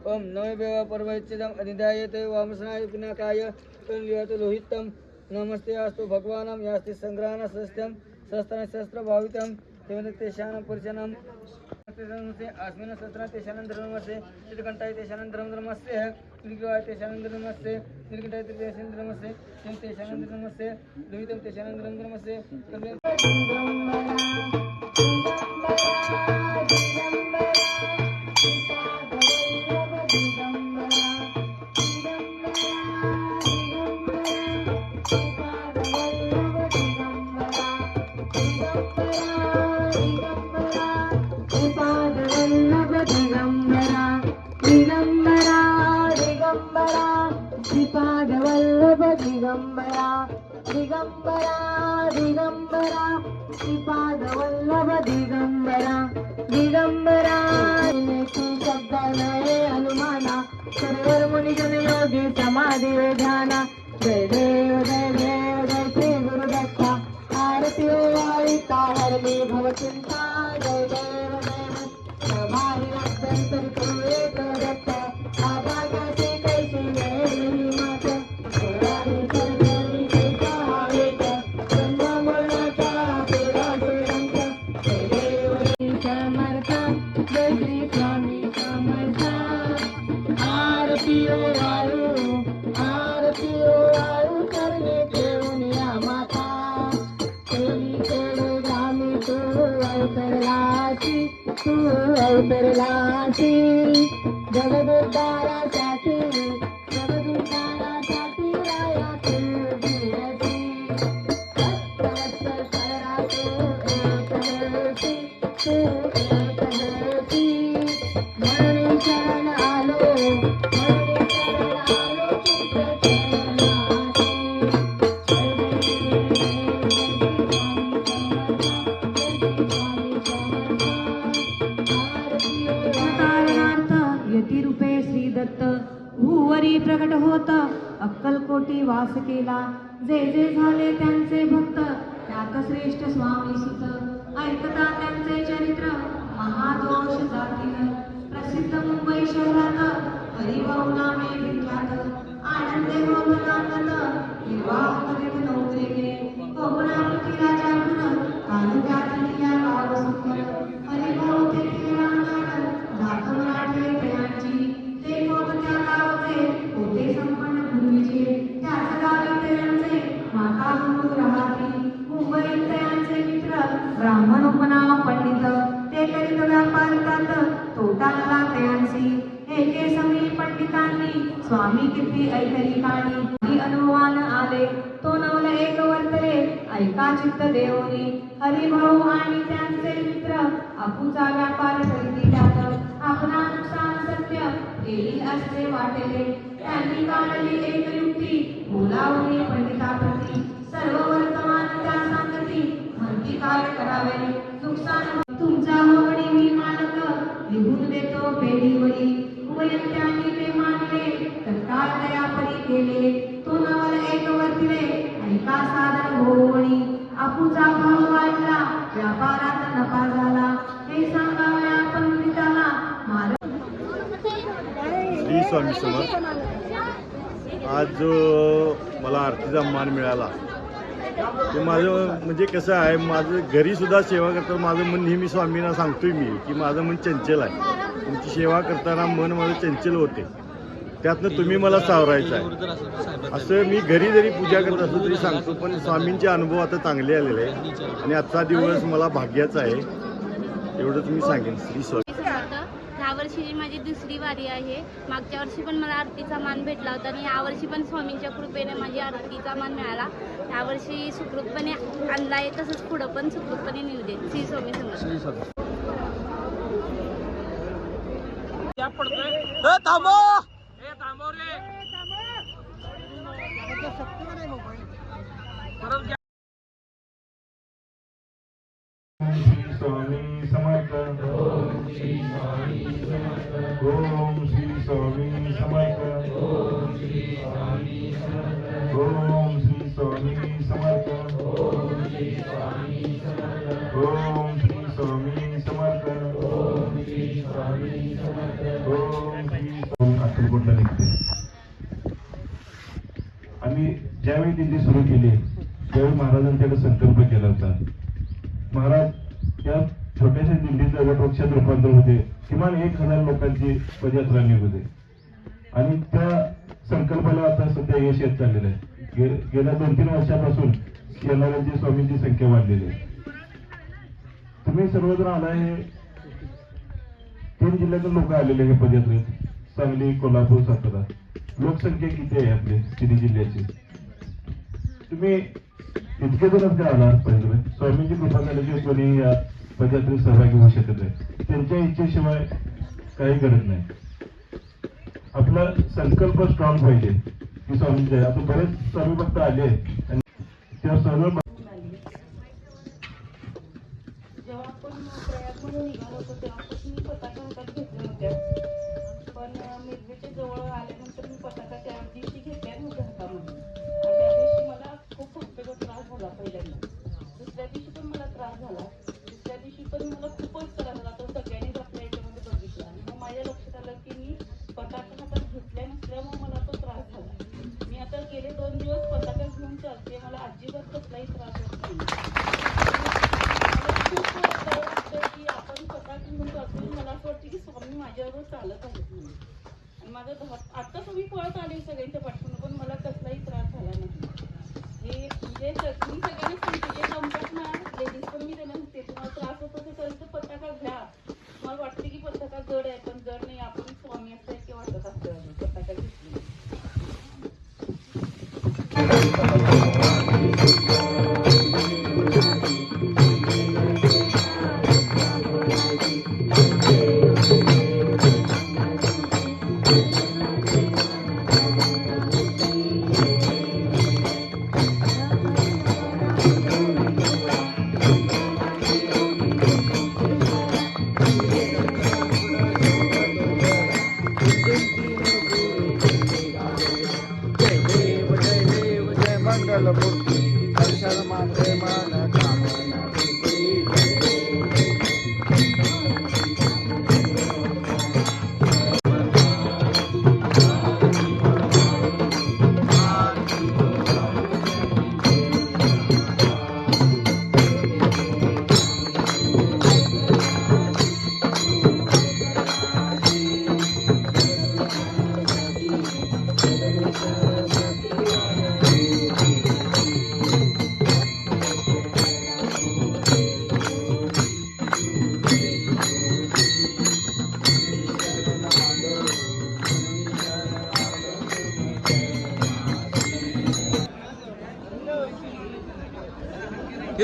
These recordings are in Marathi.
ओम नमः परमैच्छिदम अधिदायते वामसनाय पिनाकाय कलियत लोहितम नमस्ते अस्तु भगवानम यास्ति संग्रहण सस्त्यम शस्त्र शस्त्र भावितम तेशानं परिचनं नमस्ते अस्मिन् शस्त्र तेशानंतर नमस्ते चित्कंठाय तेशानंतर नमस्ते निर्गवाय तेशानंतर नमस्ते निर्गंठाय तेशानंतर नमस्ते तेशानंतर नमस्ते लोहितम तेशानंतर नमस्ते श्रीपादवल्लभ दिगंबरा दिगंबरा दिगंबरा श्रीपादवल्लभ दिगंबरा दिगंबरा शब्द नये हनुमाना सर्वर मुनिजन योगी समाधी ध्याना जय देव जय श्री गुरुदत्ता आरती वाळिता हरली भवचिंता जय देव भारी अत्यंतर करू एक दत्ता आभागाचे कैसे नेली मात सोळारी सरकरी कैसा हावेत ब्रह्ममुळाचा पेरा श्रीरंग जय देव समर्थ जय श्री स्वामी समर्थ आरती ओ वाळू करणे ठेवून या माता कोणी गामी तू अवतरलाची जगदुद्धारासाठी राया तू धीरती सत्तवत्सर करा तू एकहती म्हणून शरण आलो यतिरूपे श्री दत्त भूवरी प्रकट होत अक्कलकोटी वास केला जे जे झाले त्यांचे भक्त त्यात श्रेष्ठ स्वामी सुत ऐकता त्यांचे चरित्र महादोष जातील प्रसिद्ध मुंबई शहरात हरिभाऊ नामे विख्यात आनंदे भोगतानंद विवाह करीत नोकरीने कोकणातील राजा गुण तालुक्यातील या गाव सुंदर हरिभाऊ तेथील रांगण जात मराठी प्रियांची ते कोणत्या गावचे होते संपन्न पूर्वीचे त्याच गावी प्रियांचे माता बंधू राहती मुंबईत त्यांचे मित्र ब्राह्मण उपनाम पंडित ते करीत व्यापार करतात तोटा झाला त्यांची एके समी पंडितांनी स्वामी कीर्ती ऐकली काणी अनुभवान आले तो नवल एक वर्तले ऐका चित्त देवनी हरिभाऊ आणि त्यांचे मित्र आपूचा व्यापार करीती त्यात आपला नुकसान सत्य येईल असे वाटेले त्यांनी काढली एक युक्ती बोलावली पंडिताप्रती सर्व वर्तमान त्या सांगती म्हणती काय करावे नुकसान तुमचा होगडी मी मानक लिहून देतो पेढीवरी उभयंत्यांनी ते मानले तत्काळ दयापरी केले तो नवल एक वर्तिले ऐका सादर होवणी आपूचा भाव वाढला व्यापारात नफा झाला हे सांगाव्या पंडिताला श्री स्वामी समर्थ. आज जो मला आरतीचा मान मिळाला ते माझं म्हणजे कसं आहे माझं घरीसुद्धा सेवा करताना माझं मन नेहमी स्वामींना सांगतोय मी की माझं मन चंचल आहे तुमची सेवा करताना मन माझं चंचल होते त्यातनं तुम्ही मला सावरायचं आहे असं मी घरी जरी पूजा करत असलो तरी सांगतो पण स्वामींचे अनुभव आता चांगले आलेले आहे आणि आजचा दिवस मला भाग्याचा आहे एवढंच मी सांगेन. श्री स्वामी. यावर्षी माझी दुसरी वारी आहे. मागच्या वर्षी पण मला आरतीचा मान भेटला होता आणि यावर्षी पण स्वामींच्या कृपेने माझी आरतीचा मान मिळाला. यावर्षी सुखरूपपणे आणला आहे तसंच पुढं पण सुखरूपपणे नेऊ दे. श्री स्वामी समर्थ. स्वामी समर्थ. ओम श्री स्वामी समर्थ. ओम श्री स्वामी समर्थ. ओम श्री स्वामी समर्थ. ओम श्री स्वामी समर्थ. ओम श्री स्वामी समर्थ. ओम श्री स्वामी समर्थ. ओम श्री स्वामी समर्थ. ओम श्री दिंडी सुरू केली त्यावेळी महाराजांच्याकडे संकल्प केला होता. महाराज या छोट्याशा दिंडीचं वटवृक्षात रूपांतर होते, किमान 1000 लोकांची पदयात्रा निघते आणि त्या संकल्पाला आता सध्या यश येत चाललेलं आहे. गेल्या 2-3 वर्षापासून येणाऱ्यांची स्वामींची संख्या वाढलेली आहे. तुम्ही सर्वजण आलाय, 3 जिल्ह्यातून लोक आलेले हे पदयात्रेत, सांगली, कोल्हापूर, सातारा. लोकसंख्या किती आहे आपली 3 जिल्ह्याची? तुम्ही इतके जणच का आला पाहिजे? स्वामींची कृपा झाल्याशिवाय कोणी या पदयात्रेत सहभागी होऊ शकत नाही. त्यांच्या इच्छेशिवाय काही घडत नाही. आपला संकल्प स्ट्रॉंग पाहिजे की स्वामींचे. आता बरेच स्वामी भक्त आले आणि त्या सर्व जेव्हा आपण प्रयागमध्ये निघालो होतो तेव्हापासून मी पताका हातात घेतल्या होत्या, पण मिरजेच्या जवळ आल्यानंतर मी पताका त्या दिवशी घेतल्या नव्हत्या हातामध्ये आणि त्या दिवशी मला खूप भक्तीचा त्रास झाला पहिल्यांदा. दुसऱ्या दिवशी पण मला त्रास झाला, तिसऱ्या दिवशी पण मला खूपच त्रास झाला. तो सगळ्यांनीच आपल्या याच्यामध्ये बघितला आणि मग माझ्या लक्षात आलं की मी पताका हातात घेतल्या नसल्यामुळे मला तो त्रास झाला. मी आता गेले 2 दिवस पताका घेऊन चालते, मला अजिबात कसलाही त्रास होत नाही. खूप वाटतं की आपण पताका घेऊन जातो, मला असं वाटतं की स्वामी माझ्याबरोबर चालत आहेत म्हणून. आणि माझं आता तुम्ही पळत आले सगळ्यांच्या पाठवून, पण मला कसलाही त्रास झाला नाही. हे म्हणजे मी सगळ्यांना सांगते जे जमतात ना लेडीज, पण मी त्यांना म्हणते तुम्हाला त्रास होतो तर पताका घ्या. मला वाटते की पताका जड आहे, पण जड नाही. आपण स्वामी असतात की वाटत असतं पताका घेतली.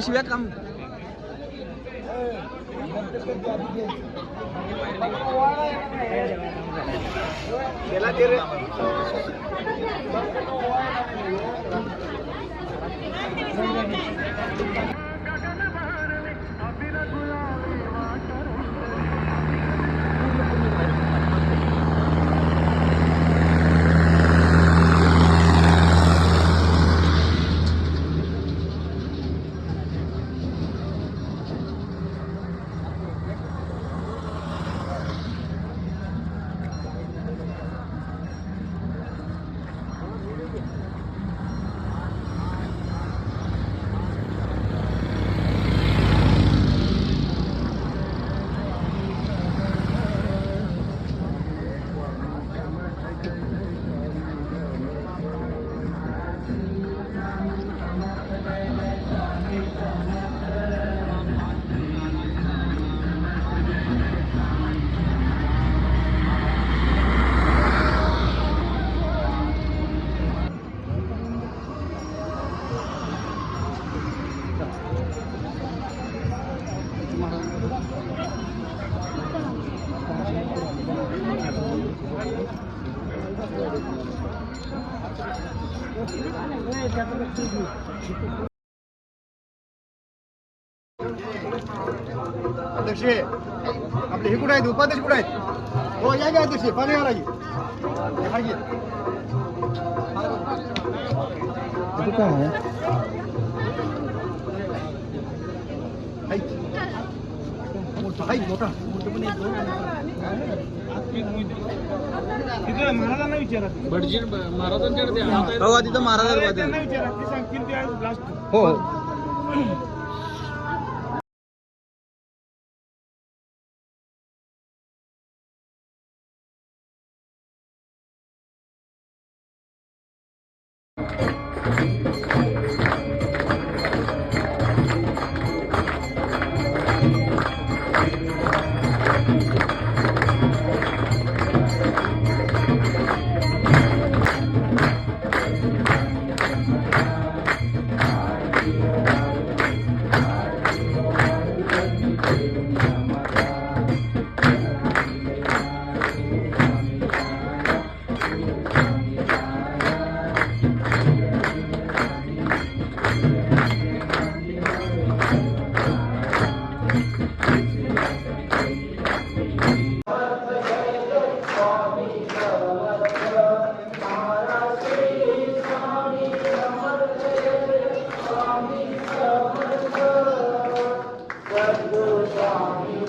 शिव्या काम अध्यक्ष आपले हे कुठे आहेत? उपाध्यक्ष कुठे आहेत? हो या अध्यक्ष पाणी घाला की मोठा मोठा महाराजांना विचारा हो तिथं महाराज त्यांना विचारा ते सांगतील ते लास्ट हो स्वामी